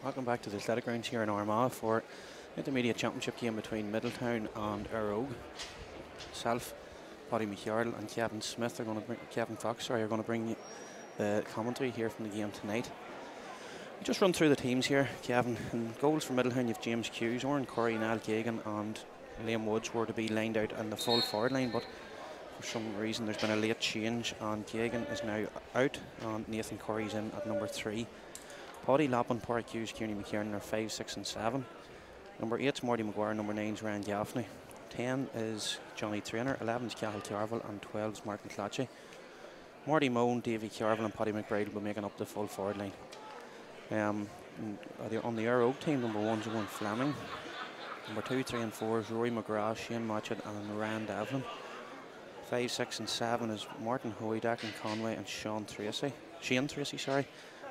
Welcome back to the athletic grounds here in Armagh for intermediate championship game between Middletown and Erog. Self, Paddy McYardle and Kevin Smith are going to bring are going to bring the commentary here from the game tonight. We just run through the teams here. Kevin, in goals for Middletown you've James Hughes, Oran Curry, Niall Geoghegan and Liam Woods were to be lined out in the full forward line, but for some reason there's been a late change and Geoghegan is now out and Nathan Curry's in at number 3. Paddy, Lappin, Park Hughes, Kearney McKiernan are 5, 6 and 7. Number 8 is Marty Maguire, number 9 is Ryan Gaffney. 10 is Johnny Traynor, 11 is Cahill Carville and 12 is Martin Clatchy. Marty Moan, Davy Carville and Paddy McBride will be making up the full forward line. On the Erog team, number 1 is Owen Fleming. Number 2, 3 and 4 is Rory McGrath, Shane Matchett and Ryan Devlin. 5, 6 and 7 is Martin Hoey, Declan Conway and Shane Tracy.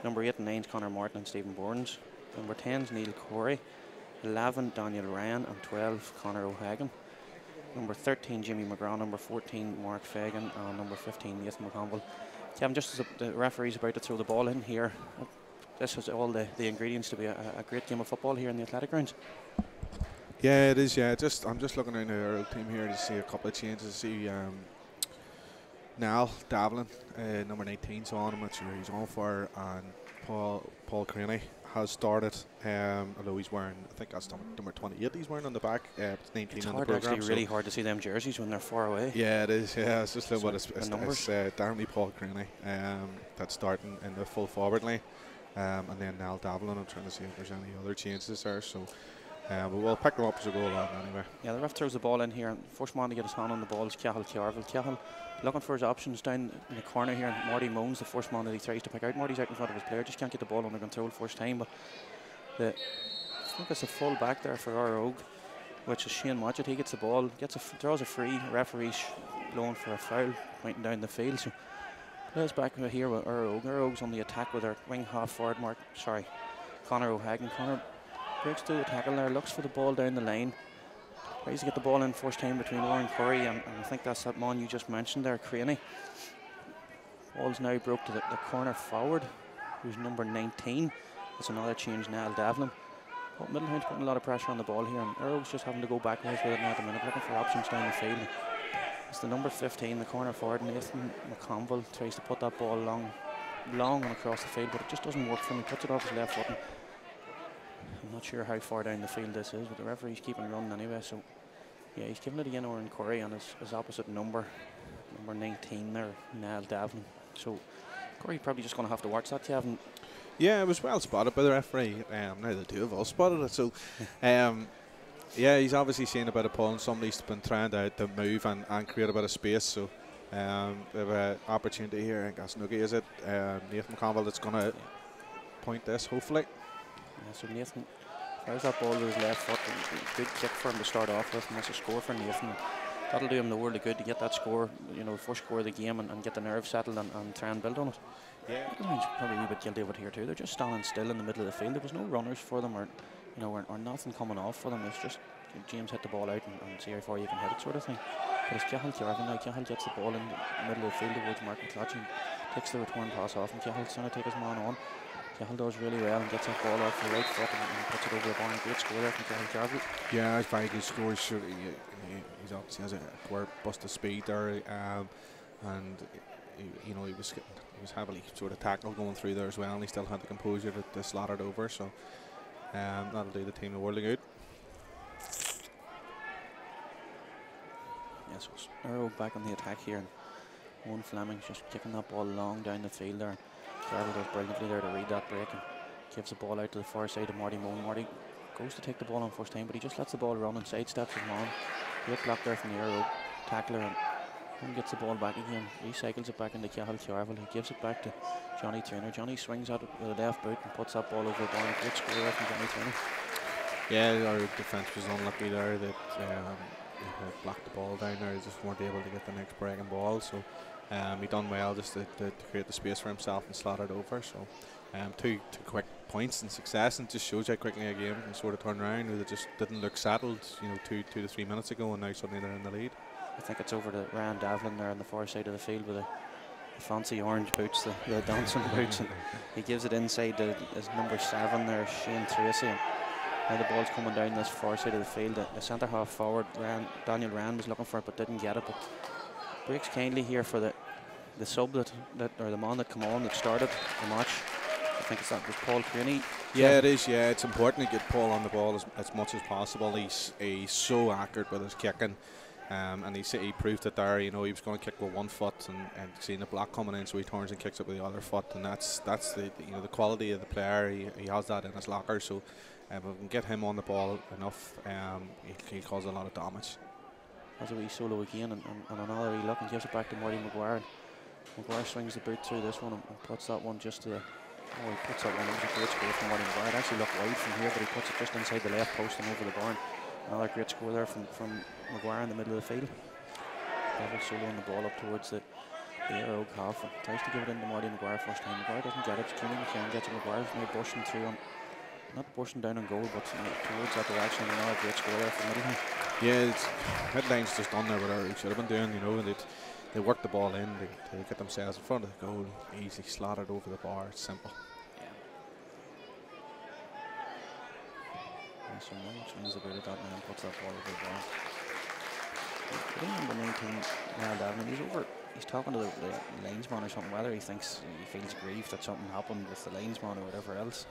Number 8 and 9 is Connor Martin and Stephen Burns. Number 10 is Neil Corey. 11 Daniel Ryan and 12 Conor O'Hagan. Number 13 Jimmy McGrath. Number 14 Mark Fagan and number 15 Nathan McConville. Kevin, just as the referee's about to throw the ball in here, this has all the ingredients to be a great game of football here in the athletic grounds. Yeah, it is. Yeah, I'm just looking around the team here to see a couple of changes. See Niall Devlin, number 19, so on. I'm not sure he's on for, and Paul Craney has started. Although he's wearing, I think that's number 28. He's wearing on the back. It's 19 it's on hard the program. It's really hard to see them jerseys when they're far away. Yeah, it is. Yeah, it's just what it's definitely Paul Craney that's starting in the full forward line, and then Niall Devlin. I'm trying to see if there's any other changes there. So. But we'll pick them up as we go along anyway. Yeah, the ref throws the ball in here, and first man to get his hand on the ball is Cahill Carville. Cahill looking for his options down in the corner here, and Marty Moan's the first man that he tries to pick out. Marty's out in front of his player, just can't get the ball under control first time, but I think it's a full back there for Erog, which is Shane Matchett. He gets the ball, throws a free, referee blowing for a foul, pointing down the field. So plays back here with Erog. Erog's on the attack with our wing half forward Conor O'Hagan. Conor breaks through the tackle there, looks for the ball down the line. Tries to get the ball in first time between Oran Curry and I think that's that man you just mentioned there, Craney. Ball's now broke to the corner forward, who's number 19. That's another change, Niall Devlin. But Middletown's putting a lot of pressure on the ball here, and Erog's just having to go backwards with it now at the minute, looking for options down the field. It's the number 15, the corner forward, Nathan McConville, tries to put that ball long and across the field, but it just doesn't work for him. He puts it off his left foot. I'm not sure how far down the field this is, but the referee's keeping running anyway. So, yeah, he's giving it again Oran Curry on his opposite number 19 there, Niall Devlin. So, Curry probably just going to have to watch that, Kevin. Yeah, it was well spotted by the referee. Now the two of us spotted it. So, yeah, he's obviously seen a bit of pull, and somebody's been trying to move and create a bit of space. So, we have an opportunity here. I think that's Noogie, is it? Nathan McConville that's going to point this, hopefully. Yeah, so Nathan fires that ball with his left foot. Good kick for him to start off with, and that's a score for Nathan. That'll do him the world of good to get that score, first score of the game, and get the nerve settled and try and build on it. Yeah, he's probably a wee bit guilty of it here too. They're just standing still in the middle of the field. There was no runners for them, or nothing coming off for them. It's just James hit the ball out and see how far you can hit it, sort of thing. But it's Cahill Carville now. Cahill gets the ball in the middle of the field towards Martin Clatchy and takes the return pass off, and Cahill's trying to take his man on. Cahill does really well and gets that ball off the right foot and puts it over the bar. Great score there from Cahill Carville. Yeah, it's very good score. Sure, he's obviously has a burst of speed there, and he was heavily sort of tackled going through there as well, and he still had the composure to slot it over. So that'll do the team the world of good. Yes, Erog back on the attack here, and Owen Fleming's just kicking that ball long down the field there. Carville does brilliantly there to read that break and gives the ball out to the far side of Marty Moan. Marty goes to take the ball on first time, but he just lets the ball run and sidesteps his man. Great block there from the Erog tackler, and gets the ball back again. Recycles it back into Cahill Carville. He gives it back to Johnny Traynor. Johnny swings at it with a left boot and puts that ball over the bar. Great score there from Johnny Traynor. Yeah, our defence was unlucky there that they blocked the ball down there. They just weren't able to get the next breaking ball. So he done well just to create the space for himself and slot it over. So two quick points and success, and just shows how quickly a game can sort of turn around. They just didn't look settled, 2 to 3 minutes ago, and now suddenly they're in the lead. I think it's over to Ryan Devlin there on the far side of the field with a fancy orange boots, the dancing boots, and he gives it inside to his number 7 there, Shane Tracy. And now the ball's coming down this far side of the field. The centre half forward, Daniel Rand, was looking for it but didn't get it. But breaks kindly here for the sub or the man that come on that started the match. I think that was Paul Creaney. Yeah, it is. Yeah, it's important to get Paul on the ball as much as possible. He's so accurate with his kicking. And he proved it there. You know, he was going to kick with one foot and seeing the block coming in, so he turns and kicks it with the other foot, and that's the the quality of the player. He has that in his locker. So if we can get him on the ball enough, he'll cause a lot of damage. Has a wee solo again, and another wee look, and gives it back to Marty Maguire. Maguire swings the boot through this one and puts that one just to the. Oh, he puts that one. It was a great score from Marty Maguire. It actually looked wide from here, but he puts it just inside the left post and over the barn. Another great score there from Maguire in the middle of the field. Level soloing the ball up towards the Erog half. And tries to give it into Marty Maguire first time. Maguire doesn't get it. Keenan McCann gets it. Maguire's now bushing through on, not bushing down on goal, but towards that direction. Another great score there from Middletown. Yeah, Midline's just done there whatever he should have been doing. You know, they work the ball in. They get themselves in front of the goal. Easily slotted over the bar. It's simple. So now swings the boot at that man and puts that ball over the bar. Number 19, Niall Davin, he's talking to the linesman or something, whether he feels grieved that something happened with the linesman or whatever else.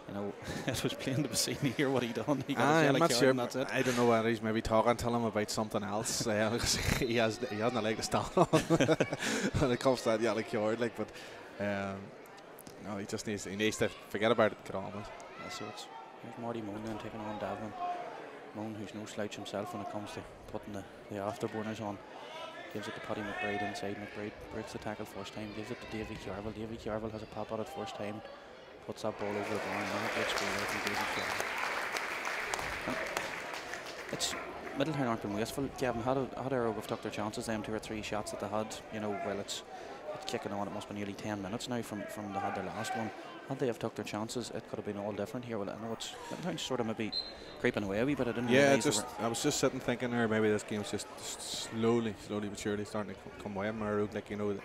You know, it was plain to be seen to hear what he done. He got I'm not sure. That's it. I don't know whether he's maybe talking to him about something else. he hasn't a leg to stand on when it comes to that yellow card. Like, but no, he just needs to forget about it, get on with it. Yeah, so it's here's Marty Moan then taking on Davin. Moan, who's no slouch himself when it comes to putting the afterburners on. Gives it to Paddy McBride inside. McBride breaks the tackle first time. Gives it to Davy Carville. Davy Carville has a pop at it first time. Puts that ball over the bar. Another great score there from Davy Carville. It's Middletown aren't been wasteful. Kevin, had Erog have took their chances, them 2 or 3 shots that they had. You know, well, it's kicking on. It must be nearly 10 minutes now from they had their last one. Had they have took their chances, it could have been all different here. Well, I know it's Middletown sort of maybe creeping away a wee bit. I didn't. Yeah, I was just sitting thinking there, maybe this game's just slowly but surely starting to come away from Erog. Like, you know,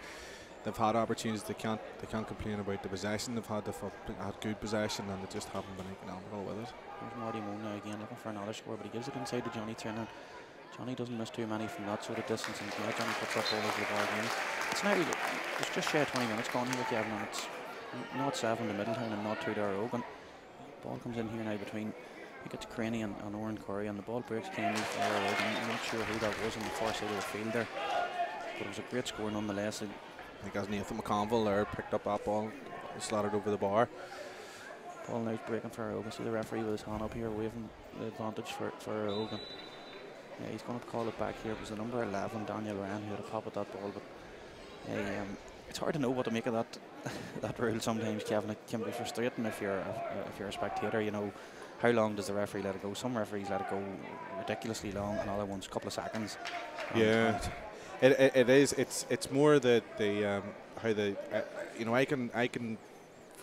they've had opportunities. They can't complain about the possession they've had. They've had good possession, and they just haven't been economical with it. There's Marty Moan now again looking for another score, but he gives it inside to Johnny Turner. Johnny doesn't miss too many from that sort of distance, and yeah, Johnny puts that ball over the bar again. It's now it's just shy of 20 minutes gone here, Kevin, and it's 0-7 to Middletown and 0-2 to Erog. And ball comes in here now between, I think it's Craney and Oran Curry, and the ball breaks kindly for Erog. I'm not sure who that was on the far side of the field there, but it was a great score nonetheless. I think as Nathan McConville there picked up that ball, slotted over the bar. Ball now is breaking for Erog. I see the referee with his hand up here waving the advantage for Erog. Yeah, he's going to call it back here. It was the number 11, Daniel Ryan, who had a pop at that ball. But it's hard to know what to make of that rule sometimes, Kevin. It can be frustrating if you're a spectator. You know, how long does the referee let it go? Some referees let it go ridiculously long, and other ones a couple of seconds. Yeah, it is. It's more that how the you know, I can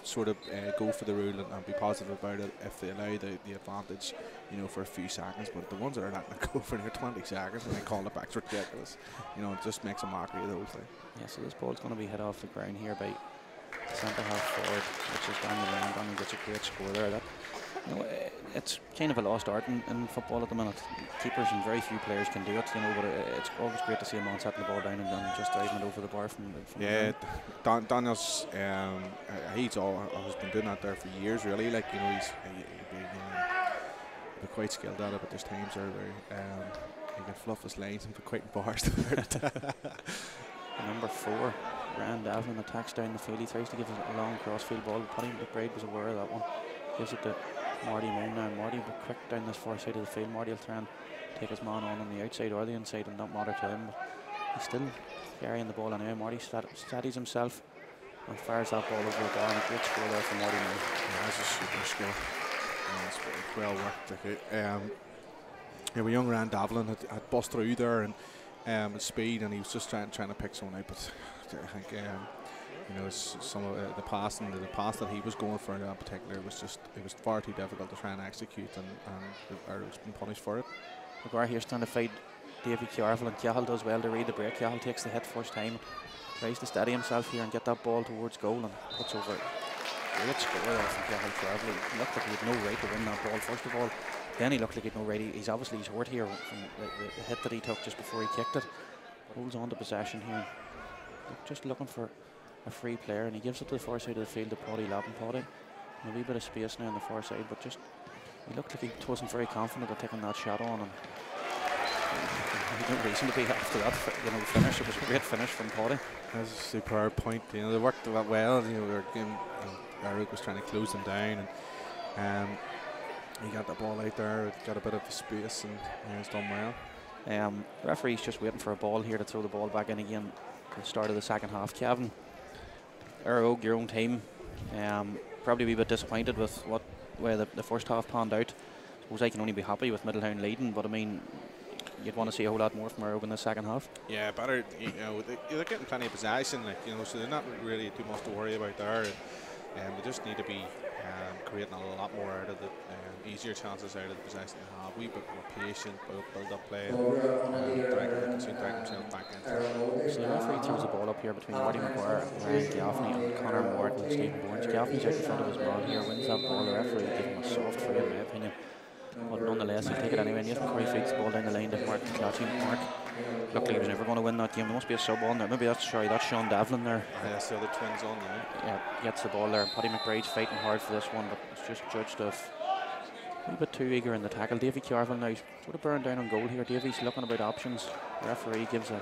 sort of go for the rule and be positive about it if they allow the advantage, you know, for a few seconds. But the ones that are letting it go for near 20 seconds and they call it back, it's ridiculous. You know, it just makes a mockery of the whole thing. Yeah, so this ball's going to be hit off the ground here by the centre half forward, which is Daniel Ryan. Daniel gets a great score there. That, you know, it's kind of a lost art in football at the minute. Keepers and very few players can do it, you know, but it's always great to see a man setting the ball down and just driving it over the bar from yeah, Daniel's he's always been doing that there for years, really. Like, you know, he's quite skilled at it, but there's times where he can fluff his lines and put quite in bars to it. Number 4, Rand Davlin attacks down the field. He tries to give a long crossfield ball. Paddy McBride was aware of that one. Gives it to Marty Moan now. Marty will be quick down this far side of the field. Marty will try and take his man on the outside or the inside and not matter to him. But he's still carrying the ball anyway. Marty steadies himself and fires that ball over the bar. And a great score there from Marty Moan. Yeah, that's a super skill. It's well worked. Yeah, well, young Rand Davlin had bust through there and speed, and he was just trying to pick someone out. But I think you know, some of the pass that he was going for in that particular was far too difficult to try and execute, and Erog's been punished for it. Maguire here's trying to fight Davy Carville, and Cahill does well to read the break. Cahill takes the hit first time, tries to steady himself here and get that ball towards goal and puts over. Great score there from Cahill Travelly. He looked like he had no right to win that ball, first of all. Then he looked like he had no right. He's obviously hurt here from the hit that he took just before he kicked it. Holds on to possession here. Just looking for a free player, and he gives it to the far side of the field to Paddy Lappin. A wee bit of space now on the far side, but just he looked like he wasn't very confident of taking that shot on, and he no reason to be after that. Finish. It was a great finish from Paddy. That's a superb point. They worked that well. Erog was trying to close them down, and he got the ball out there, got a bit of space, and he's done well. The referee's just waiting for a ball here to throw the ball back in again at the start of the second half. Kevin, Erog, your own team, probably a wee bit disappointed with what way the first half panned out. I suppose I can only be happy with Middletown leading, but I mean, you'd want to see a whole lot more from Erog in the second half. Yeah, better. They're getting plenty of possession, so they're not really too much to worry about there. They just need to be creating a lot more out of the easier chances out of the possession they have. A wee bit more patient, build up play, and soon drag themselves back into it. So the referee throws the ball up here between Marty McGuire, Ryan Gaffney and Conor Morton and Stephen Bourne. Gaffney's out in front of his man here, wins that ball. The referee will give him a soft free in my opinion, but nonetheless he'll take it anyway. Nathan Curry feeds the ball down the line to Mark Clutchy. Mark looked like he was never going to win that game. There must be a sub on there. Maybe that's Sean Devlin there. Yeah, that's the other twins on there. Yeah, gets the ball there. Paddy McBride's fighting hard for this one, but it's just judged off a little bit too eager in the tackle. Davy Carville now sort of burned down on goal here. Davy's looking about options. The referee gives a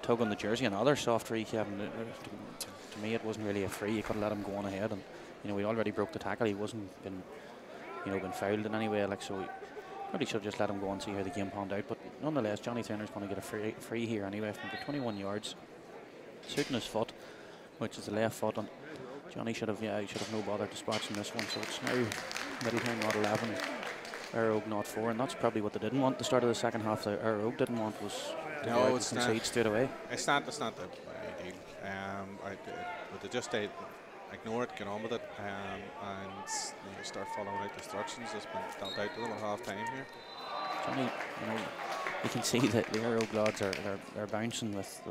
tug on the jersey. Another soft free, Kevin. To me, it wasn't really a free. You could have let him go on ahead, and he already broke the tackle. He wasn't been fouled in any way. So we probably should have just let him go and see how the game panned out. But nonetheless, Johnny Turner's going to get a free here anyway from the 21 yards, suiting his foot, which is the left foot, and Johnny should have no bother dispatching this one. So it's now Middletown not 11, Erog not 4, and that's probably what they didn't want at the start of the second half. The Erog didn't want was to concede straight away. It's not the ideal. But they just ignore it, get on with it, and start following out the instructions that's been spelled out to them at half time here. Johnny, you can see that the Erog lads are bouncing with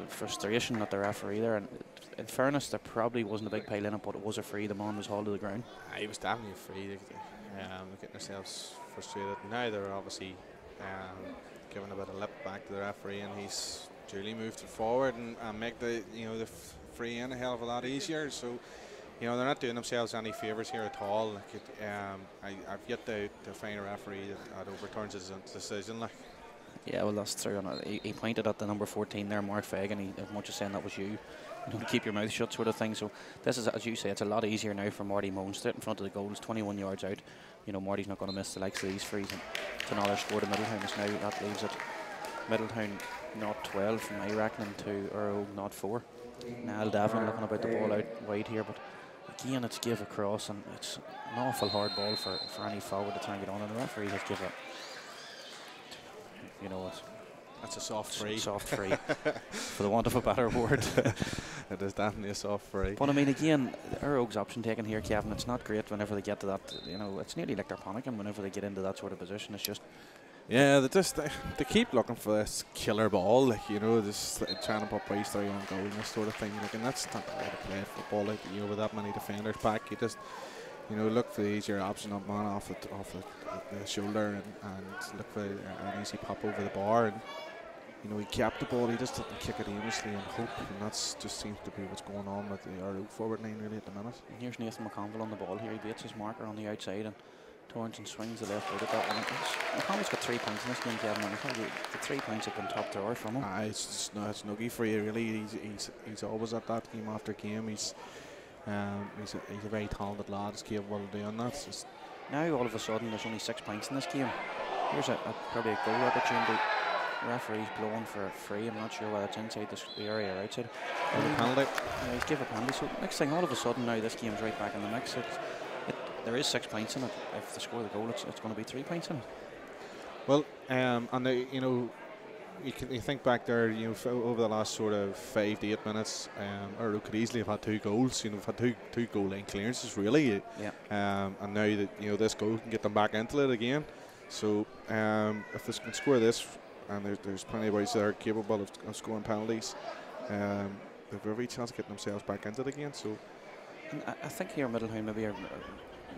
frustration at the referee there. And in fairness, there probably wasn't a big pile in it, but it was a free. The man was hauled to the ground. He was definitely a free. They're getting themselves frustrated. Now they're obviously giving a bit of lip back to the referee, and he's duly moved it forward and make the free in a hell of a lot easier. So they're not doing themselves any favours here at all. I've yet to find a referee that overturns his decision. Yeah, well, that's true. He pointed at the number 14 there, Mark Fagan. As much as saying that was you, keep your mouth shut, sort of thing. So this is, as you say, it's a lot easier now for Marty Monster in front of the goals, 21 yards out. Marty's not going to miss the likes of these frees. And it's another score to Middletown. Now that leaves it Middletown not 12 from my reckoning to Erog not 4. Niall Devlin looking about the ball out wide here, but again it's give across, and it's an awful hard ball for any forward to try and get on, and the referee has given that's a soft free. Soft free, for the want of a better word. It is definitely a soft free. But I mean, again, Erog's option taken here, Kevin, it's not great whenever they get to that. It's nearly like they're panicking whenever they get into that sort of position. It's just. Yeah, they keep looking for this killer ball, just trying to put Price 3 on goal and this sort of thing. And that's not the way to play football, with that many defenders back. You just, look for the easier option up man off the shoulder and look for an easy pop over the bar. And he kept the ball. He just didn't kick it aimlessly and hope. And that's just seems to be what's going on with the Eire forward line really at the minute. And here's Nathan McConville on the ball here. He beats his marker on the outside and turns and swings the left out at that one. McConville's got 3 points in this game, Kevin, and I think the 3 points have been top drawer from him. It's snuggy for you, really. He's always at that game after game. He's a very talented lad. He's capable of doing that. Just now all of a sudden there's only 6 points in this game. Here's probably a goal opportunity. The referee's blowing for a free. I'm not sure whether it's inside the area or outside. Penalty. Yeah, he's given a penalty. So next thing, all of a sudden now this game's right back in the mix. There is 6 points in it. If they score the goal, it's going to be 3 points in it. Well, you think back there, over the last sort of 5 to 8 minutes, Erog could easily have had 2 goals. Have had two goal line clearances really. Yeah. And now that this goal can get them back into it again. So if they can score this and there's plenty of boys that are capable of scoring penalties. They've every chance of getting themselves back into it again. So, and I think here Middletown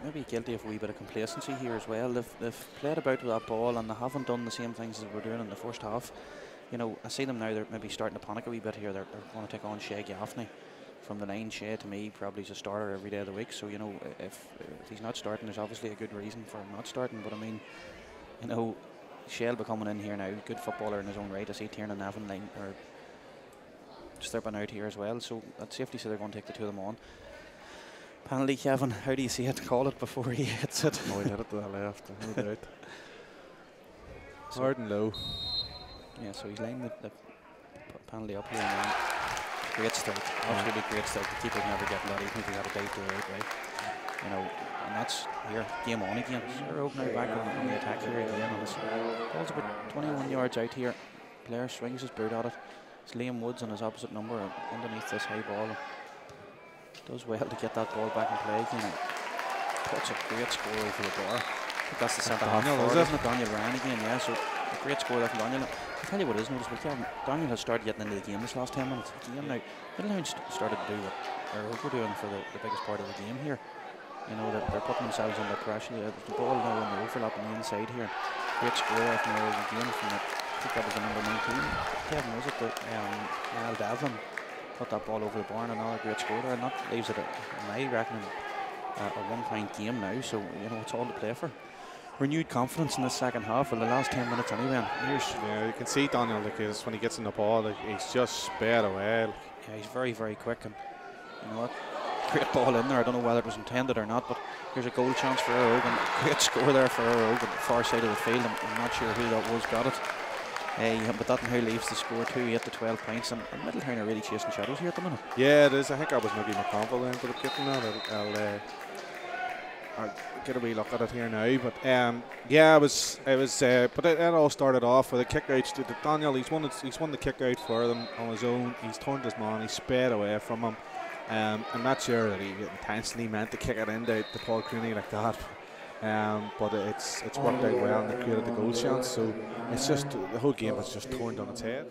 maybe guilty of a wee bit of complacency here as well. They've played about with that ball and they haven't done the same things as they were doing in the first half. You know, I see them now, they're maybe starting to panic a wee bit here. They're going to take on Shea Gaffney from the line. Shea, to me, probably is a starter every day of the week. So, you know, if he's not starting, there's obviously a good reason for him not starting. But I mean, you know, Shea will be coming in here now, good footballer in his own right. I see Tiernan Evan line or stepping out here as well. So at safety, so they're going to take the two of them on. Penalty, Kevin, how do you see it? Call it before he hits it. No, he hit it to the left, no doubt. Hard and low. Yeah, so he's laying the penalty up here now. Great start, absolutely great start. The keeper never getting that, even if he had a dive the right way. You know, and that's here, game on again. Erog now back on the attack here again. And this ball's about 21 yards out here. Player swings his boot at it. It's Liam Woods on his opposite number underneath this high ball. Does well to get that ball back in play again. Puts a great score over the bar. I think that's the centre half forward, isn't it? Daniel Ryan again, yeah. So a great score there from Daniel. I'll tell you what is noticeable, Kevin. Daniel has started getting into the game this last 10 minutes. Again now, Middletown started to do what Erog were doing for the biggest part of the game here. You know, they're putting themselves under pressure. The ball now on the overlap on the inside here. Great score there from Erog again from the, I think that was the number 19. Kevin, was it? Niall Devlin put that ball over the bar and another great score there. And that leaves it, in my reckoning, a one-point game now. So, you know, it's all to play for. Renewed confidence in the second half, or the last 10 minutes anyway. Yeah, you can see Daniel, like, when he gets in the ball, like, he's just sped away. Like. Yeah, he's very, very quick, and you know what? Great ball in there. I don't know whether it was intended or not, but here's a goal chance for Erog, and great score there for Erog on the far side of the field. I'm not sure who that was got it. But that now leaves the score 2-8 to 12 points, and Middletown are really chasing shadows here at the minute. Yeah, it is. I think that was maybe McConville then, but getting that. I'll get a wee look at it here now, but yeah, it was. But it all started off with a kick out to Daniel. He's won the kick out for them on his own. He's turned his man. He sped away from him. I'm not sure that he intentionally meant to kick it in to Paul Cooney like that. But it's worked out well and they created the goal chance. So it's just the whole game has just turned on its head.